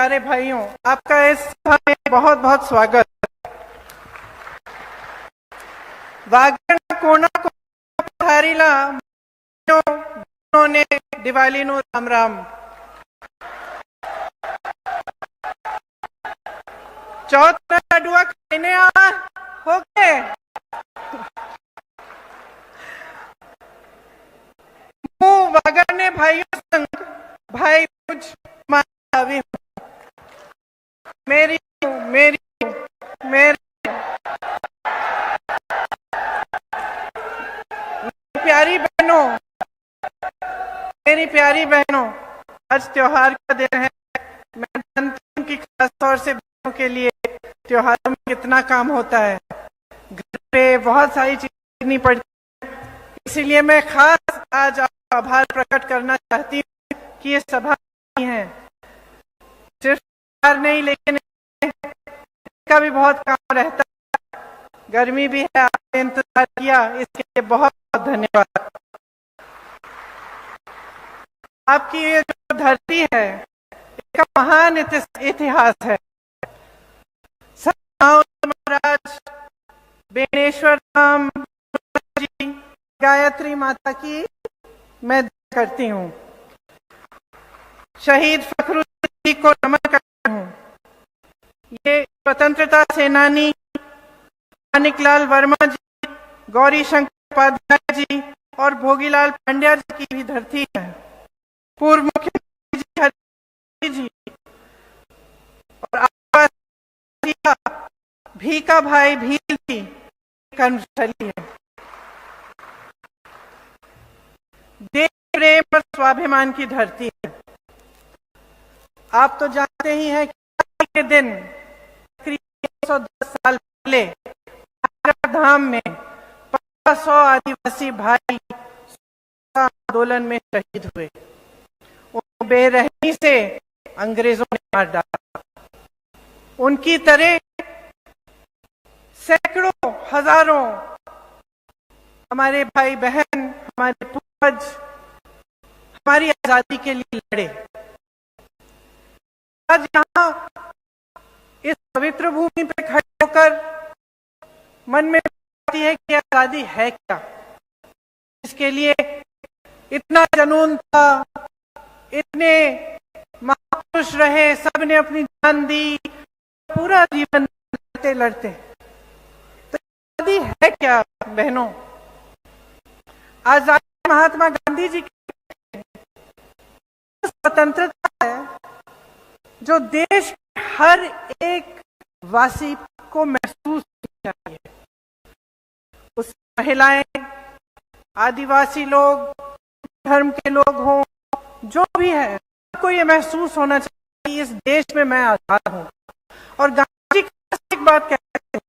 प्यारे भाइयों, आपका इस सभा में बहुत बहुत स्वागत। वागण कोना को पधारीला ने दिवाली नो राम राम। चौथ ना लडुआ खाने आ हो गए। હું વાગડને ભાઈઓ સંગ ભાઈ પૂજ આવી मेरी मेरी मेरी प्यारी बहनों, मेरी प्यारी बहनों, आज त्योहार का दिन है। मैं जानती हूँ कि खास तौर से बहनों के लिए त्योहारों में कितना काम होता है, घर पे बहुत सारी चीजें करनी पड़ती है। इसीलिए मैं खास आज आपका आभार प्रकट करना चाहती हूँ कि ये सभा है। सिर्फ त्योहार नहीं, लेकिन का भी बहुत काम रहता है। गर्मी भी है, आपने इंतजार किया, इसके लिए बहुत बहुत धन्यवाद। आपकी ये जो धरती है, इसका महान इतिहास है। महाराज, बेनेश्वर धाम जी, गायत्री माता की मैं करती हूँ। शहीद फखरुद्दीन जी को नमन करती हूँ। ये स्वतंत्रता सेनानी मानिकलाल वर्मा जी, गौरी शंकर उपाध्याय जी और भोगीलाल पांड्या जी की भी धरती है। पूर्व मुख्यमंत्री जी हरि जी और भीका भाई भील जी कर्मस्थली है। देश प्रेम और स्वाभिमान की धरती है। आप तो जानते ही हैं कि के दिन 110 साल पहले धाम में 1500 आदिवासी भाई आंदोलन में शहीद हुए। उनको बेरहमी से अंग्रेजों ने मार डाला। उनकी तरह सैकड़ों हजारों हमारे भाई बहन, हमारे पूर्वज हमारी आजादी के लिए लड़े। आज यहाँ इस पवित्र भूमि पर खड़े होकर मन में आती है कि आजादी है क्या। इसके लिए इतना जुनून था, इतने महापुरुष रहे, सबने अपनी जान दी, पूरा जीवन लड़ते लड़ते। तो आजादी है क्या बहनों? आजादी महात्मा गांधी जी की स्वतंत्रता है जो देश के हर एक वासी को महसूस होनी चाहिए। उस महिलाएं, आदिवासी लोग, धर्म के लोग हों, जो भी है, सबको ये महसूस होना चाहिए कि इस देश में मैं आजाद हूं। और गांधी जी एक बात कहते थे,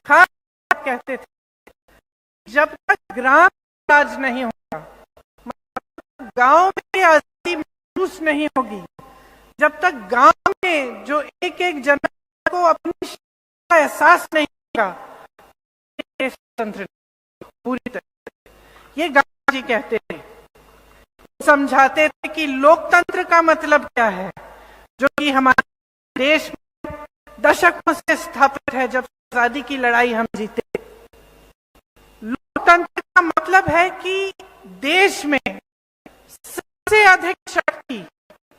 खास बात कहते थे, जब तक ग्राम राज नहीं होगा, गांव में आजादी महसूस नहीं होगी, जब तक गांव में जो एक एक जन को अपनी का एहसास नहीं होगा, स्वतंत्र पूरी तरह। ये गांधी जी कहते थे, समझाते थे कि लोकतंत्र का मतलब क्या है, जो कि हमारे देश में दशकों से स्थापित है। जब आजादी की लड़ाई हम जीते, लोकतंत्र का मतलब है कि देश में सबसे अधिक शक्ति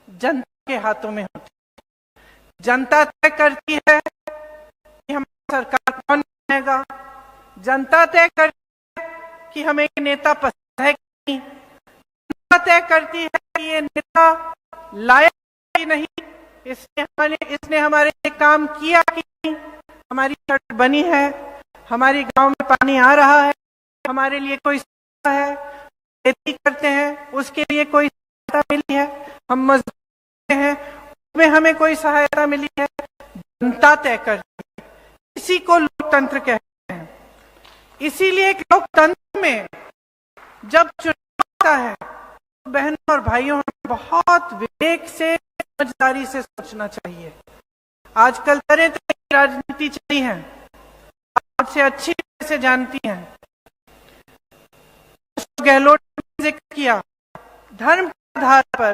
जनता के हाथों में होती है। जनता तय करती है कि हमारी सरकार कौन बनेगा, जनता तय करती है कि हमें नेता पसंद है कि नहीं, जनता तय करती है कि ये नेता लायक है कि नहीं, इसने हमारे लिए काम किया कि नहीं, हमारी सड़क बनी है, हमारी गांव में पानी आ रहा है, हमारे लिए कोई है, खेती करते हैं उसके लिए कोई सहायता मिली है, हम मजदूर हैं उसमें हमें कोई सहायता मिली है। जनता तय करती है। इसी को लोकतंत्र कहते हैं। इसीलिए लोकतंत्र में जब चुनाव होता है, तो बहनों और भाइयों बहुत विवेक से, समझदारी से सोचना चाहिए। आजकल तरह तरह की राजनीति चली है, आपसे अच्छी तरह से जानती हैं। गहलोत ने जिक्र किया, धर्म के आधार पर,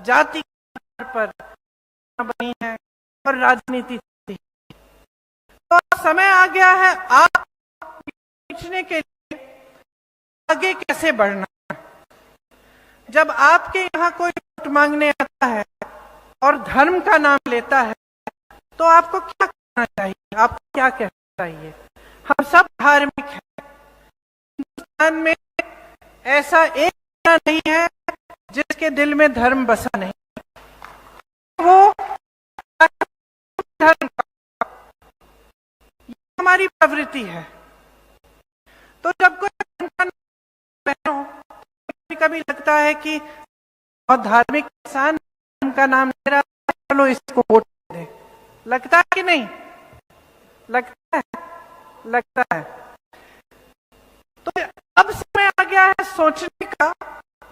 जाति के आधार पर बनी है और राजनीति चलती है। तो समय आ गया है आप पूछने के लिए आगे कैसे बढ़ना। जब आपके यहाँ कोई वोट मांगने आता है और धर्म का नाम लेता है तो आपको क्या करना चाहिए, आपको क्या कहना चाहिए? हम सब धार्मिक हैं। हिंदुस्तान में ऐसा एक नहीं है जिसके दिल में धर्म बसा नहीं, वो धर्म का, ये हमारी प्रवृत्ति है। तो जब कोई कभी लगता है कि बहुत धार्मिक इंसान धर्म का नाम ले रहा है, चलो इसको वोट दे, लगता है कि नहीं? लगता है, लगता है। तो अब समय आ गया है सोचने का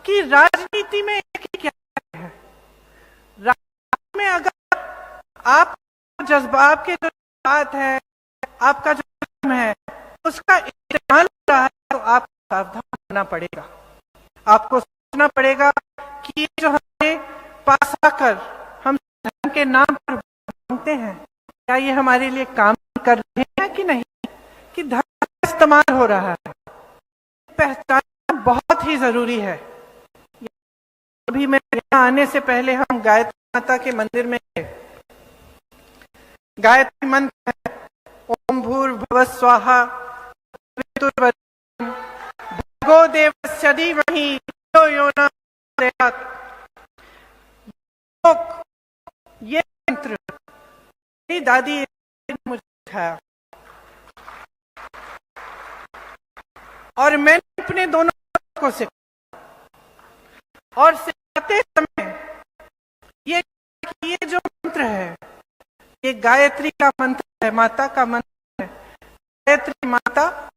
कि राजनीति में एक ही क्या है। राजनीति में अगर आप जज्बा, आपके जो बात है, आपका जो धर्म है, उसका इस्तेमाल हो रहा है तो आपको सावधान होना पड़ेगा। आपको सोचना पड़ेगा कि ये जो हमारे पास आकर हम धर्म के नाम पर मांगते हैं, क्या ये हमारे लिए काम कर रहे हैं कि नहीं, कि धर्म का इस्तेमाल हो रहा है। पहचानना बहुत ही जरूरी है। अभी मैं यहाँ आने से पहले हम गायत्री माता के मंदिर में थे। गायत्री मंत्र है, ओम भूर्भुवः स्वाहा भर्गो देवस्य धीमहि धियो यो न प्रचोदयात्। ये मंत्र मेरी दादी ने मुझे सिखाया और मैंने अपने दोनों को सिखाया। और सिखाते समय ये जो मंत्र है, ये गायत्री का मंत्र है, माता का मंत्र है। गायत्री माता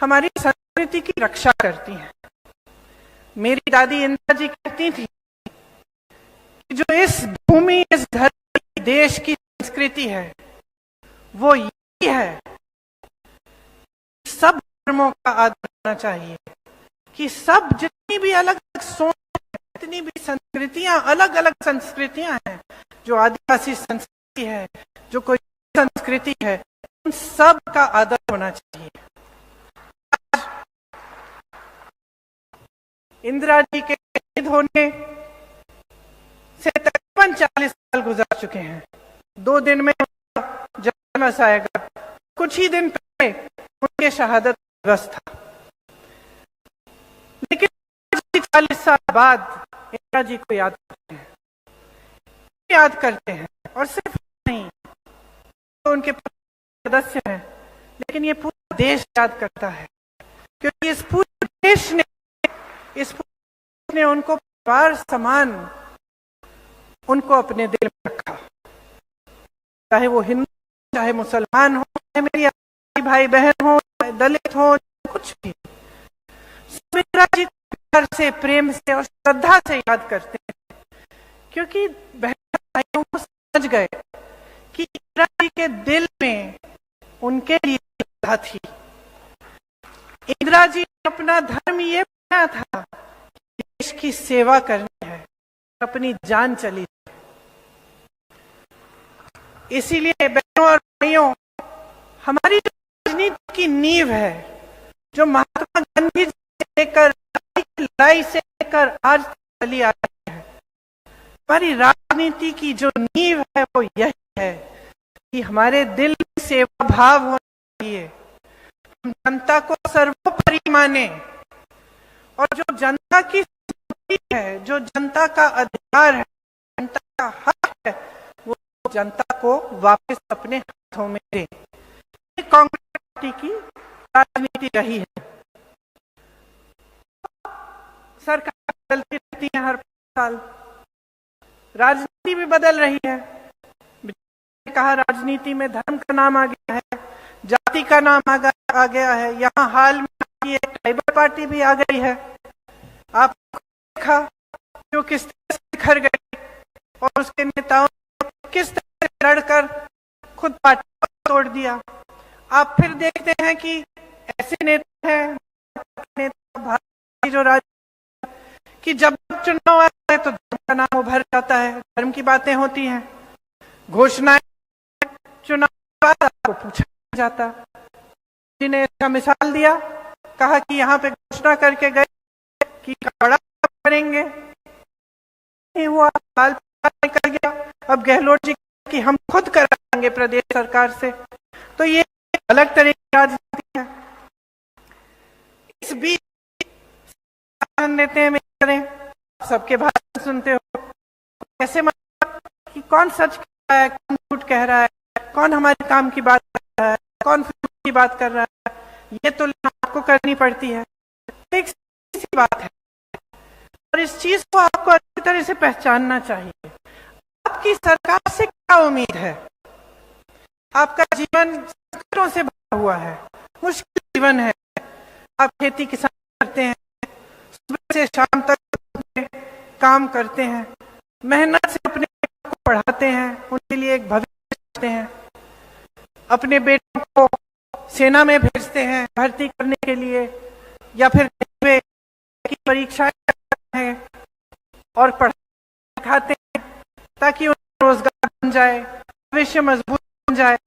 हमारी संस्कृति की रक्षा करती हैं। मेरी दादी इंदिरा जी कहती थी कि जो इस भूमि, इस धरती, देश की संस्कृति है वो यही है, सब धर्मों का आदर करना चाहिए, कि सब जितनी भी अलग अलग सोच, जितनी भी संस्कृतियां, अलग अलग संस्कृतियां हैं, जो आदिवासी संस्कृति है, जो कोई संस्कृति है, उन सब का आदर होना चाहिए। इंदिरा जी के शहीद होने से तकरीबन 40 साल गुजर चुके हैं। 2 दिन में जन्मदिवस आएगा। कुछ ही दिन पहले उनके शहादत दिवस था। लेकिन 40 साल बाद इंदिरा जी को याद करते हैं और सिर्फ नहीं, तो उनके सदस्य हैं, लेकिन ये पूरा देश याद करता है, क्योंकि इस पूरे देश ने उनको परिवार समान उनको अपने दिल में रखा। चाहे वो हिंदू, चाहे मुसलमान हो, चाहे मेरी भाई बहन हो, चाहे दलित हो, कुछ भी, इंदिरा जी प्यार से, प्रेम से और श्रद्धा से याद करते हैं, क्योंकि बहन भाइयों को समझ गए कि इंदिरा जी के दिल में उनके लिए श्रद्धा थी। इंदिरा जी ने अपना धर्म ये बनाया था, देश की सेवा करनी है, अपनी जान चली। इसीलिए बहनों और भाइयों, हमारी जो राजनीति की नींव है, जो महात्मा गांधी से लेकर लड़ाई से लेकर आज चली आ रही है, हमारी राजनीति की जो नींव है वो यही है कि हमारे दिल में सेवा भाव होना चाहिए। हम जनता को सर्वोपरि माने और जो जनता की है, जो जनता का अधिकार है, जनता का हक है, वो जनता को वापस अपने हाथों में दे। कांग्रेस पार्टी की राजनीति रही है। सरकार बदलती रहती है हर साल, राजनीति भी बदल रही है। कहा राजनीति में धर्म का नाम आ गया है, जाति का नाम आ गया है। यहाँ हाल में एक ट्राइबल पार्टी भी आ गई है। आप देखा जो किस तरह से बिखर गई और उसके नेताओं ने किस तरह से लड़कर खुद पार्टी को तोड़ दिया। आप फिर देखते हैं कि ऐसे नेता हैं, भारतीय जो राज्य, कि जब चुनाव आता है तो धर्म का नाम उभर जाता है, धर्म की बातें होती हैं। घोषणाएं, चुनाव के बाद आपको पूछा जाता। जी ने इसका मिसाल दिया, कहा कि यहाँ पे घोषणा करके गए कि बड़ा करेंगे, नहीं हुआ, साल निकल गया। अब गहलोत जी कि हम खुद कराएंगे प्रदेश सरकार से, तो ये अलग तरह की राजनीति है। इस बीच नेता में सबके भाषण सुनते हो, कैसे मतलब कि कौन सच कह रहा है, कौन झूठ कह रहा है, कौन हमारे काम की बात कर रहा है, कौन फिल्म की बात कर रहा है, ये तो आपको करनी पड़ती है। एक सी बात है और इस चीज को आपको अच्छी तरह से पहचानना चाहिए। आपकी सरकार से क्या उम्मीद है? आपका जीवन संकटों से भरा हुआ है, मुश्किल जीवन है। आप खेती किसान करते हैं, सुबह से शाम तक काम करते हैं, मेहनत से अपने को पढ़ाते हैं, उनके लिए एक भविष्य चाहते हैं, अपने बेटों को सेना में भेजते हैं भर्ती करने के लिए, या फिर की परीक्षाएं करते हैं और पढ़ाते हैं ताकि उनका रोजगार बन जाए, भविष्य मजबूत बन जाए।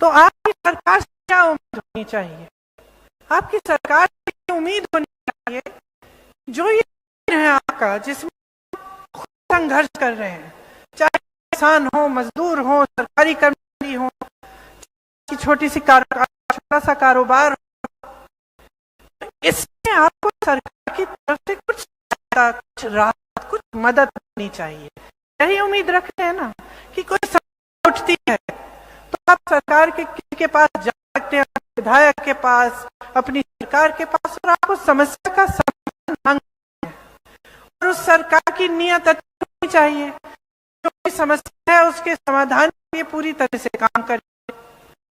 तो आपकी सरकार से क्या उम्मीद होनी चाहिए? आपकी सरकार से उम्मीद होनी चाहिए जो ये है आपका, जिसमें खुद संघर्ष कर रहे हैं, चाहे किसान हो, मजदूर हो, सरकारी कर्मचारी हो, छोटी सी छोटा सा कारोबार हो, इसमें आपको सरकार की तरफ से कुछ राहत, कुछ मदद करनी चाहिए। यही उम्मीद रखते हैं ना कि कोई समस्या उठती है तो आप सरकार के पास जा सकते हैं, विधायक के पास, अपनी सरकार के पास, और आपको समस्या का समाधान मांगना है। और उस सरकार की नीयत अच्छी होनी चाहिए, जो भी समस्या है उसके समाधान के लिए पूरी तरह से काम करे।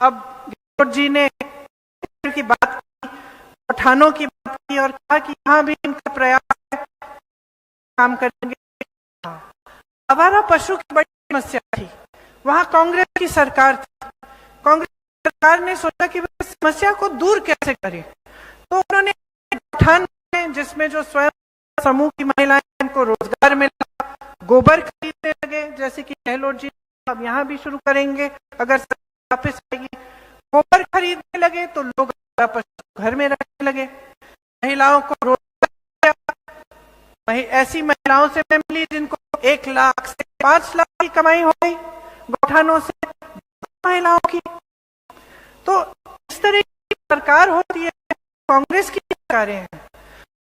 अब गहलोत जी ने की बात की, पठानों की बात की और कहा कि यहाँ भी इनका प्रयास है, काम करेंगे। आवारा पशु की बड़ी समस्या थी, वहां कांग्रेस की सरकार थी। कांग्रेस सरकार ने सोचा कि वह समस्या को दूर कैसे करें, तो उन्होंने पठान जिसमें जो स्वयं समूह की महिलाएं, उनको रोजगार मिला, गोबर खरीदने लगे, जैसे कि गहलोत जी अब यहाँ भी शुरू करेंगे अगर वापस आएगी। गोबर खरीदने लगे तो लोग घर में रहने लगे, महिलाओं को रोजगार, ऐसी महिलाओं से मैं मिली जिनको 1 लाख से 5 लाख की कमाई हो गई गौठानों से, महिलाओं की। तो इस तरह की सरकार होती है, कांग्रेस की सरकारें हैं,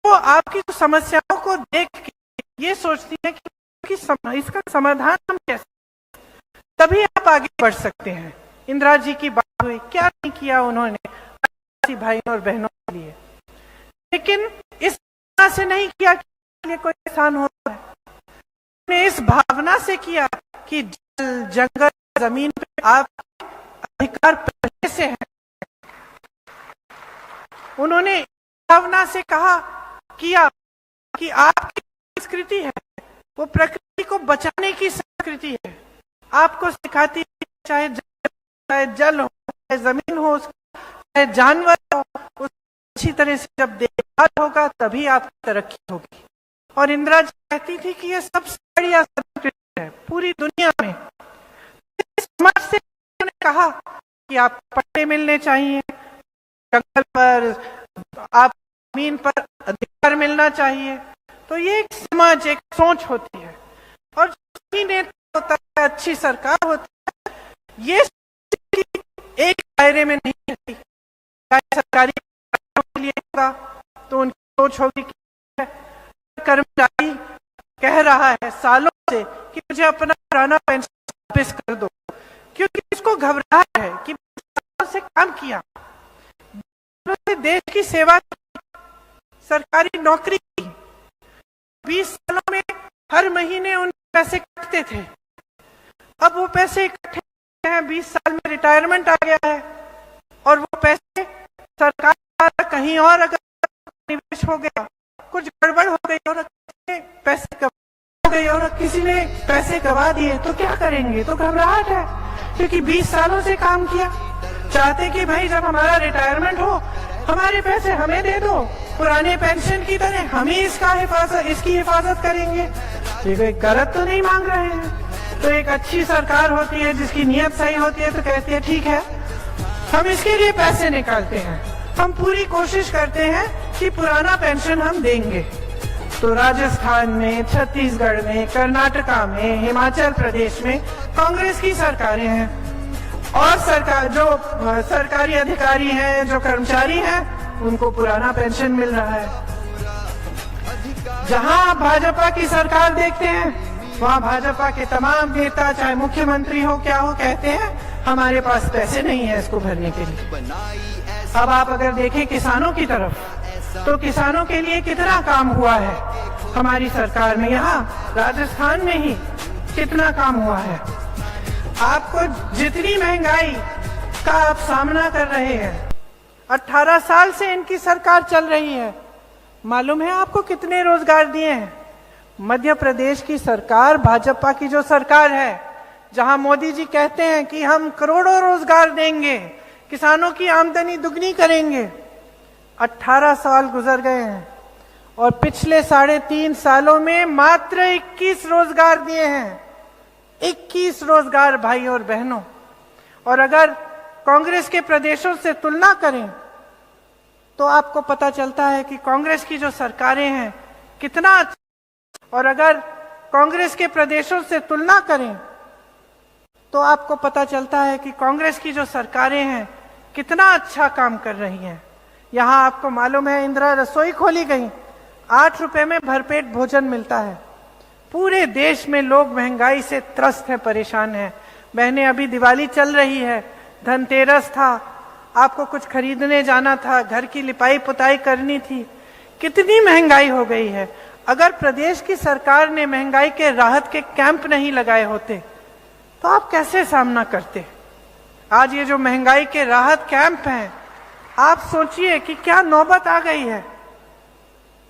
वो आपकी समस्याओं को देख के ये सोचती है कि इसका समाधान हम कैसे, तभी आप आगे बढ़ सकते हैं। इंदिरा जी की बात हुई, क्या नहीं किया उन्होंने भाइयों और बहनों के लिए, लेकिन इस तरह से नहीं किया कि कोई किसान होता है, उन्होंने इस भावना से किया कि जल, जंगल, जमीन पे आप अधिकार पहले से है। उन्होंने भावना से कहा किया कि आपकी संस्कृति है वो प्रकृति को बचाने की संस्कृति है, आपको सिखाती है चाहे जल हो, चाहे जमीन हो, चाहे जानवर हो, अच्छी तरह से जब देखभाल होगा तभी आपकी तरक्की होगी। और इंदिरा जी कहती थी कि ये सबसे बढ़िया संस्कृति है पूरी दुनिया में। समाज से उन्होंने कहा कि आप पट्टे मिलने चाहिए, जंगल पर, आप जमीन पर अधिकार मिलना चाहिए। तो ये एक समाज, एक सोच होती है, और नेता होता है, अच्छी सरकार होती है, ये एक दायरे में नहीं रहती। सरकारी के लिए होगा तो उनकी सोच होगी कि कर्मचारी कह रहा है सालों से कि मुझे अपना पुराना पेंशन वापस कर दो, क्योंकि इसको घबराहट है कि से काम किया, देश की सेवा, सरकारी नौकरी की, 20 सालों में हर महीने उन पैसे कटते थे। अब वो पैसे इकट्ठे हैं, 20 साल में रिटायरमेंट आ गया है, और वो पैसे सरकार द्वारा कहीं और अगर निवेश हो गया, कुछ गड़बड़ हो गई और पैसे हो गई और किसी ने पैसे गवा दिए तो क्या करेंगे? तो घबराहट है, क्योंकि 20 सालों से काम किया। चाहते कि भाई जब हमारा रिटायरमेंट हो हमारे पैसे हमें दे दो, पुराने पेंशन की तरह हम ही इसकी हिफाजत करेंगे। ये गलत तो नहीं मांग रहे हैं। तो एक अच्छी सरकार होती है जिसकी नीयत सही होती है तो कहती है ठीक है, हम इसके लिए पैसे निकालते हैं, हम पूरी कोशिश करते हैं कि पुराना पेंशन हम देंगे। तो राजस्थान में, छत्तीसगढ़ में, कर्नाटका में, हिमाचल प्रदेश में कांग्रेस की सरकारें हैं और सरकारी अधिकारी हैं, जो कर्मचारी हैं, उनको पुराना पेंशन मिल रहा है। जहां आप भाजपा की सरकार देखते हैं वहां भाजपा के तमाम नेता, चाहे मुख्यमंत्री हो क्या हो, कहते हैं हमारे पास पैसे नहीं है इसको भरने के लिए। अब आप अगर देखें किसानों की तरफ, तो किसानों के लिए कितना काम हुआ है हमारी सरकार में, यहाँ राजस्थान में ही कितना काम हुआ है। आपको जितनी महंगाई का आप सामना कर रहे हैं, 18 साल से इनकी सरकार चल रही है, मालूम है आपको कितने रोजगार दिए हैं? मध्य प्रदेश की सरकार, भाजपा की जो सरकार है, जहां मोदी जी कहते हैं कि हम करोड़ों रोजगार देंगे, किसानों की आमदनी दुगनी करेंगे, 18 साल गुजर गए हैं और पिछले 3.5 सालों में मात्र 21 रोजगार दिए हैं। 21 रोजगार भाई और बहनों। और अगर कांग्रेस के प्रदेशों से तुलना करें तो आपको पता चलता है कि कांग्रेस की जो सरकारें हैं कितना, और अगर कांग्रेस के प्रदेशों से तुलना करें तो आपको पता चलता है कि कांग्रेस की जो सरकारें हैं कितना अच्छा काम कर रही हैं। यहाँ आपको मालूम है इंदिरा रसोई खोली गई, 8 रुपए में भरपेट भोजन मिलता है। पूरे देश में लोग महंगाई से त्रस्त हैं, परेशान हैं। बहनें, अभी दिवाली चल रही है, धनतेरस था, आपको कुछ खरीदने जाना था, घर की लिपाई पुताई करनी थी, कितनी महंगाई हो गई है। अगर प्रदेश की सरकार ने महंगाई के राहत के कैंप नहीं लगाए होते तो आप कैसे सामना करते? आज ये जो महंगाई के राहत कैंप हैं, आप सोचिए कि क्या नौबत आ गई है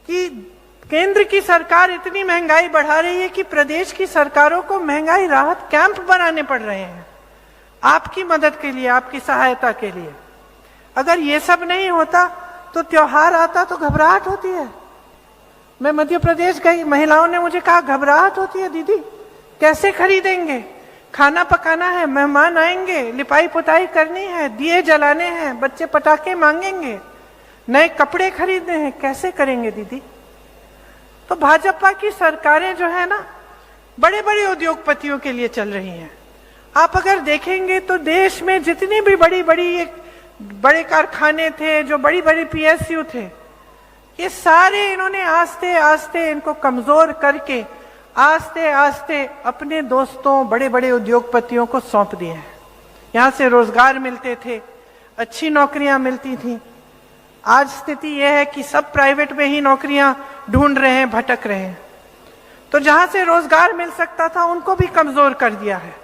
कि केंद्र की सरकार इतनी महंगाई बढ़ा रही है कि प्रदेश की सरकारों को महंगाई राहत कैंप बनाने पड़ रहे हैं आपकी मदद के लिए, आपकी सहायता के लिए। अगर ये सब नहीं होता तो त्योहार आता तो घबराहट होती है। मैं मध्य प्रदेश गई, महिलाओं ने मुझे कहा घबराहट होती है दीदी, कैसे खरीदेंगे, खाना पकाना है, मेहमान आएंगे, लिपाई पुताई करनी है, दिए जलाने हैं, बच्चे पटाखे मांगेंगे, नए कपड़े खरीदने हैं, कैसे करेंगे दीदी? तो भाजपा की सरकारें जो है ना, बड़े बड़े उद्योगपतियों के लिए चल रही हैं। आप अगर देखेंगे तो देश में जितनी भी बड़े कारखाने थे, जो बड़ी बड़ी पीएसयू थे, ये सारे इन्होंने आस्ते आस्ते इनको कमजोर करके आस्ते आस्ते अपने दोस्तों, बड़े बड़े उद्योगपतियों को सौंप दिए हैं। यहाँ से रोजगार मिलते थे, अच्छी नौकरियां मिलती थी। आज स्थिति यह है कि सब प्राइवेट में ही नौकरियां ढूंढ रहे हैं, भटक रहे हैं। तो जहां से रोजगार मिल सकता था उनको भी कमजोर कर दिया है।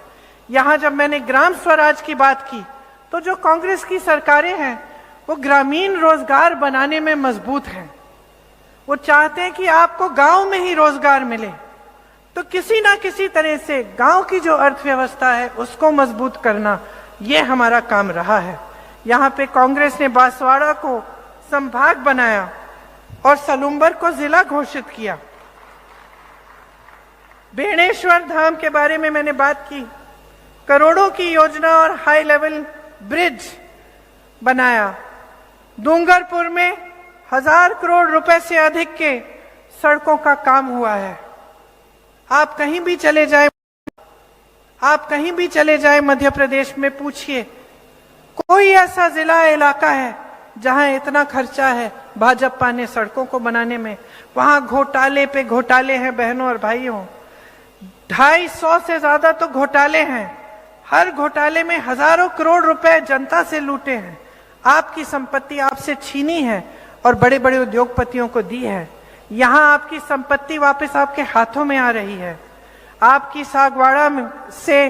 यहाँ जब मैंने ग्राम स्वराज की बात की तो जो कांग्रेस की सरकारें हैं वो ग्रामीण रोजगार बनाने में मजबूत हैं। वो चाहते हैं कि आपको गांव में ही रोजगार मिले, तो किसी ना किसी तरह से गांव की जो अर्थव्यवस्था है उसको मजबूत करना, ये हमारा काम रहा है। यहाँ पे कांग्रेस ने बांसवाड़ा को संभाग बनाया और सलूम्बर को जिला घोषित किया। बेणेश्वर धाम के बारे में मैंने बात की, करोड़ों की योजना और हाई लेवल ब्रिज बनाया। डूंगरपुर में 1000 करोड़ रुपए से अधिक के सड़कों का काम हुआ है। आप कहीं भी चले जाए मध्य प्रदेश में, पूछिए कोई ऐसा जिला इलाका है जहां इतना खर्चा है भाजपा ने सड़कों को बनाने में। वहां घोटाले पे घोटाले हैं बहनों और भाइयों, 250 से ज्यादा तो घोटाले हैं। हर घोटाले में हजारों करोड़ रुपए जनता से लूटे हैं, आपकी संपत्ति आपसे छीनी है और बड़े बड़े उद्योगपतियों को दी है। यहाँ आपकी संपत्ति वापस आपके हाथों में आ रही है। आपकी सागवाड़ा से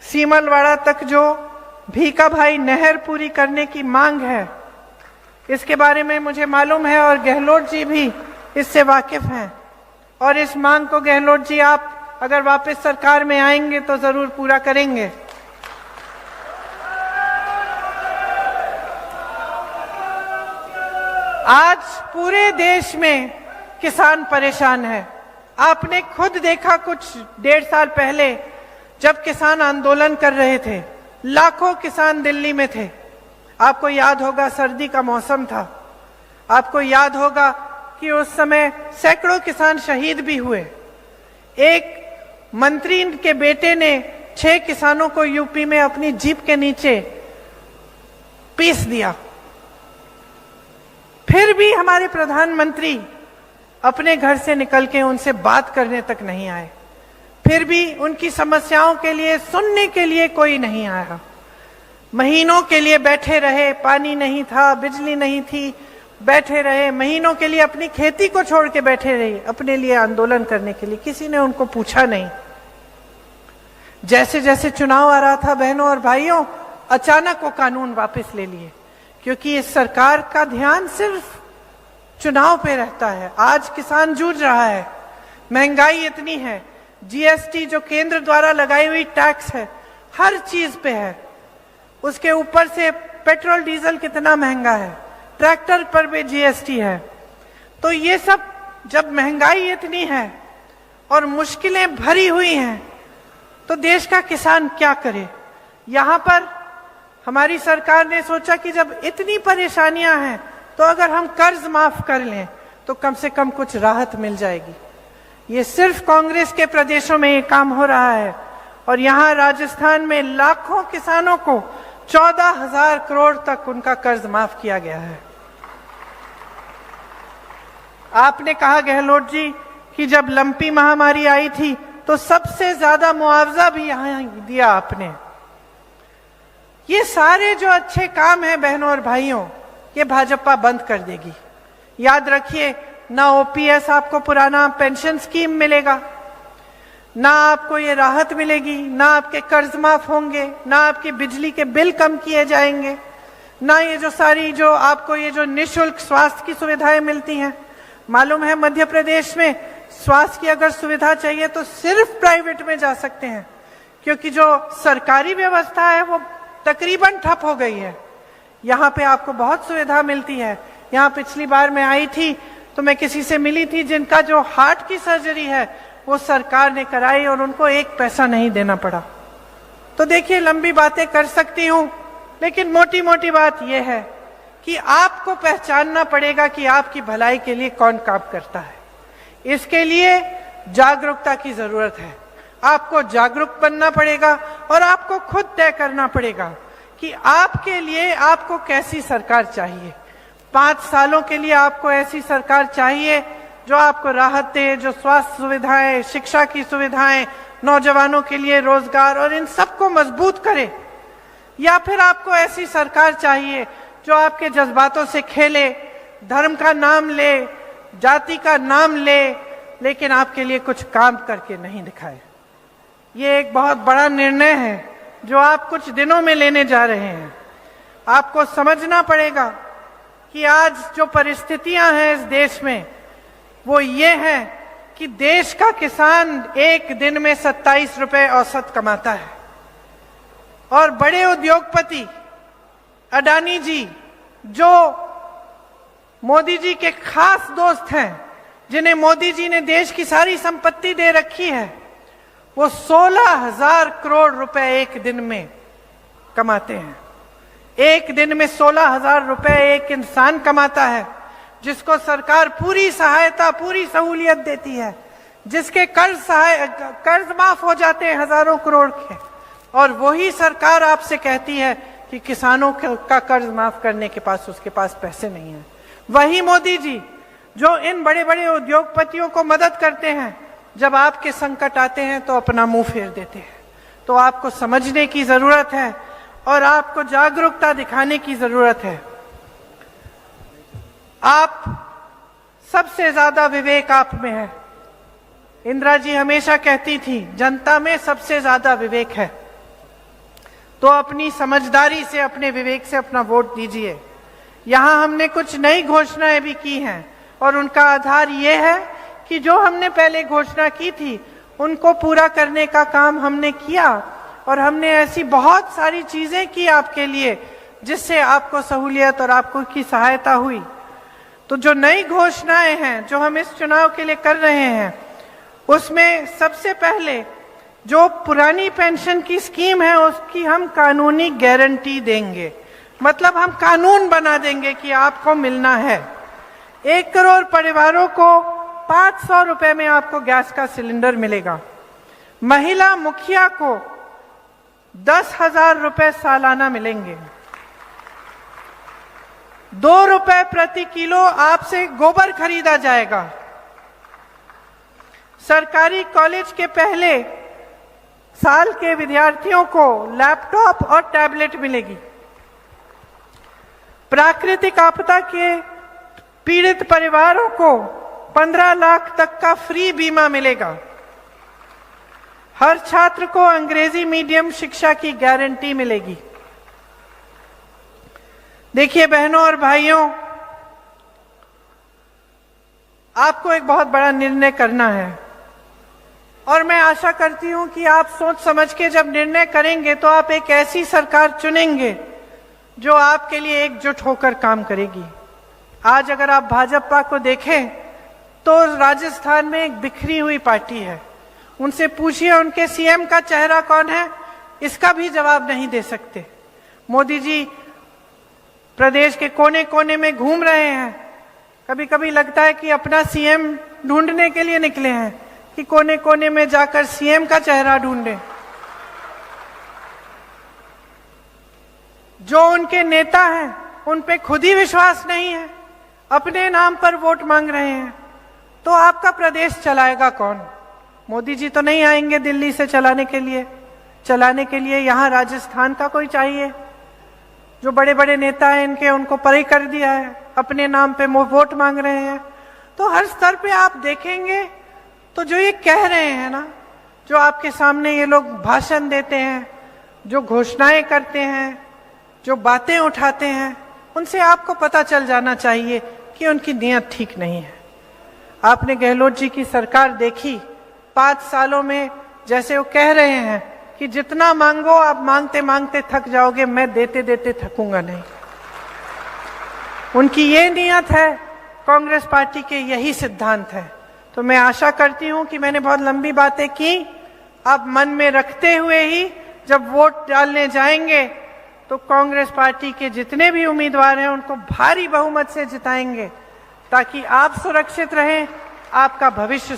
सीमलवाड़ा तक जो भीका भाई नहर पूरी करने की मांग है, इसके बारे में मुझे मालूम है और गहलोत जी भी इससे वाकिफ हैं। और इस मांग को गहलोत जी आप अगर वापस सरकार में आएंगे तो जरूर पूरा करेंगे। आज पूरे देश में किसान परेशान है। आपने खुद देखा कुछ 1.5 साल पहले जब किसान आंदोलन कर रहे थे, लाखों किसान दिल्ली में थे। आपको याद होगा सर्दी का मौसम था। आपको याद होगा कि उस समय सैकड़ों किसान शहीद भी हुए। एक मंत्री के बेटे ने 6 किसानों को यूपी में अपनी जीप के नीचे पीस दिया। फिर भी हमारे प्रधानमंत्री अपने घर से निकल के उनसे बात करने तक नहीं आए। फिर भी उनकी समस्याओं के लिए सुनने के लिए कोई नहीं आया। महीनों के लिए बैठे रहे, पानी नहीं था, बिजली नहीं थी, बैठे रहे महीनों के लिए, अपनी खेती को छोड़ के बैठे रहे अपने लिए आंदोलन करने के लिए। किसी ने उनको पूछा नहीं। जैसे जैसे चुनाव आ रहा था बहनों और भाइयों, अचानक वो कानून वापस ले लिए, क्योंकि इस सरकार का ध्यान सिर्फ चुनाव पे रहता है। आज किसान जूझ रहा है, महंगाई इतनी है, जीएसटी जो केंद्र द्वारा लगाई हुई टैक्स है हर चीज पे है, उसके ऊपर से पेट्रोल डीजल कितना महंगा है, ट्रैक्टर पर भी जीएसटी है। तो ये सब जब महंगाई इतनी है और मुश्किलें भरी हुई हैं, तो देश का किसान क्या करे। यहाँ पर हमारी सरकार ने सोचा कि जब इतनी परेशानियां हैं तो अगर हम कर्ज माफ कर लें तो कम से कम कुछ राहत मिल जाएगी। ये सिर्फ कांग्रेस के प्रदेशों में ये काम हो रहा है, और यहाँ राजस्थान में लाखों किसानों को 14,000 करोड़ तक उनका कर्ज माफ किया गया है। आपने कहा गहलोत जी कि जब लंपी महामारी आई थी तो सबसे ज्यादा मुआवजा भी यहाँ दिया आपने। ये सारे जो अच्छे काम हैं बहनों और भाइयों, ये भाजपा बंद कर देगी। याद रखिए, ना ओपीएस आपको पुराना पेंशन स्कीम मिलेगा, ना आपको ये राहत मिलेगी, ना आपके कर्ज माफ होंगे, ना आपकी बिजली के बिल कम किए जाएंगे, ना ये जो सारी जो आपको ये जो निःशुल्क स्वास्थ्य की सुविधाएं मिलती हैं। मालूम है मध्य प्रदेश में स्वास्थ्य की अगर सुविधा चाहिए तो सिर्फ प्राइवेट में जा सकते हैं, क्योंकि जो सरकारी व्यवस्था है वो तकरीबन ठप हो गई है। यहाँ पे आपको बहुत सुविधा मिलती है। यहाँ पिछली बार मैं आई थी तो मैं किसी से मिली थी जिनका जो हार्ट की सर्जरी है वो सरकार ने कराई और उनको 1 पैसा नहीं देना पड़ा। तो देखिए, लंबी बातें कर सकती हूँ, लेकिन मोटी मोटी बात यह है कि आपको पहचानना पड़ेगा कि आपकी भलाई के लिए कौन काम करता है। इसके लिए जागरूकता की जरूरत है। आपको जागरूक बनना पड़ेगा और आपको खुद तय करना पड़ेगा कि आपके लिए आपको कैसी सरकार चाहिए। 5 सालों के लिए आपको ऐसी सरकार चाहिए जो आपको राहत दे, जो स्वास्थ्य सुविधाएं, शिक्षा की सुविधाएं, नौजवानों के लिए रोजगार और इन सबको मजबूत करे, या फिर आपको ऐसी सरकार चाहिए जो आपके जज्बातों से खेले, धर्म का नाम ले, जाति का नाम ले, लेकिन आपके लिए कुछ काम करके नहीं दिखाए। ये एक बहुत बड़ा निर्णय है जो आप कुछ दिनों में लेने जा रहे हैं। आपको समझना पड़ेगा कि आज जो परिस्थितियां हैं इस देश में वो ये है कि देश का किसान एक दिन में 27 रुपए औसत कमाता है, और बड़े उद्योगपति अडानी जी जो मोदी जी के खास दोस्त हैं, जिन्हें मोदी जी ने देश की सारी संपत्ति दे रखी है, वो 16,000 करोड़ रुपए एक दिन में कमाते हैं। एक दिन में 16,000 रुपए एक इंसान कमाता है, जिसको सरकार पूरी सहायता, पूरी सहूलियत देती है, जिसके कर्ज माफ हो जाते हैं हजारों करोड़ के, और वही सरकार आपसे कहती है कि किसानों का कर्ज माफ करने के पास उसके पास पैसे नहीं है। वही मोदी जी जो इन बड़े बड़े उद्योगपतियों को मदद करते हैं, जब आपके संकट आते हैं तो अपना मुंह फेर देते हैं। तो आपको समझने की जरूरत है और आपको जागरूकता दिखाने की जरूरत है। आप सबसे ज्यादा विवेक आप में है। इंदिरा जी हमेशा कहती थी जनता में सबसे ज्यादा विवेक है, तो अपनी समझदारी से, अपने विवेक से अपना वोट दीजिए। यहां हमने कुछ नई घोषणाएं भी की हैं और उनका आधार ये है कि जो हमने पहले घोषणा की थी उनको पूरा करने का काम हमने किया, और हमने ऐसी बहुत सारी चीजें की आपके लिए जिससे आपको सहूलियत और आपको की सहायता हुई। तो जो नई घोषणाएं हैं जो हम इस चुनाव के लिए कर रहे हैं उसमें सबसे पहले जो पुरानी पेंशन की स्कीम है उसकी हम कानूनी गारंटी देंगे, मतलब हम कानून बना देंगे कि आपको मिलना है। 1 करोड़ परिवारों को 500 रुपए में आपको गैस का सिलेंडर मिलेगा। महिला मुखिया को 10,000 रुपए सालाना मिलेंगे। 2 रुपए प्रति किलो आपसे गोबर खरीदा जाएगा। सरकारी कॉलेज के पहले साल के विद्यार्थियों को लैपटॉप और टैबलेट मिलेगी। प्राकृतिक आपदा के पीड़ित परिवारों को 15 लाख तक का फ्री बीमा मिलेगा। हर छात्र को अंग्रेजी मीडियम शिक्षा की गारंटी मिलेगी। देखिए बहनों और भाइयों, आपको एक बहुत बड़ा निर्णय करना है और मैं आशा करती हूं कि आप सोच समझ के जब निर्णय करेंगे तो आप एक ऐसी सरकार चुनेंगे जो आपके लिए एकजुट होकर काम करेगी। आज अगर आप भाजपा को देखें तो राजस्थान में एक बिखरी हुई पार्टी है। उनसे पूछिए उनके सीएम का चेहरा कौन है, इसका भी जवाब नहीं दे सकते। मोदी जी प्रदेश के कोने कोने में घूम रहे हैं। कभी कभी लगता है कि अपना सीएम ढूंढने के लिए निकले हैं कि कोने कोने में जाकर सीएम का चेहरा ढूंढे। जो उनके नेता हैं उन पे खुद ही विश्वास नहीं है, अपने नाम पर वोट मांग रहे हैं, तो आपका प्रदेश चलाएगा कौन? मोदी जी तो नहीं आएंगे दिल्ली से चलाने के लिए यहाँ राजस्थान का कोई चाहिए। जो बड़े बड़े नेता हैं इनके, उनको परे कर दिया है, अपने नाम पे वोट मांग रहे हैं। तो हर स्तर पे आप देखेंगे तो जो ये कह रहे हैं ना, जो आपके सामने ये लोग भाषण देते हैं, जो घोषणाएं करते हैं, जो बातें उठाते हैं, उनसे आपको पता चल जाना चाहिए कि उनकी नीयत ठीक नहीं है। आपने गहलोत जी की सरकार देखी, 5 सालों में जैसे वो कह रहे हैं कि जितना मांगो आप मांगते मांगते थक जाओगे, मैं देते देते थकूंगा नहीं। उनकी ये नीयत है, कांग्रेस पार्टी के यही सिद्धांत है। तो मैं आशा करती हूं कि मैंने बहुत लंबी बातें की, आप मन में रखते हुए ही जब वोट डालने जाएंगे तो कांग्रेस पार्टी के जितने भी उम्मीदवार हैं उनको भारी बहुमत से जिताएंगे, ताकि आप सुरक्षित रहें, आपका भविष्य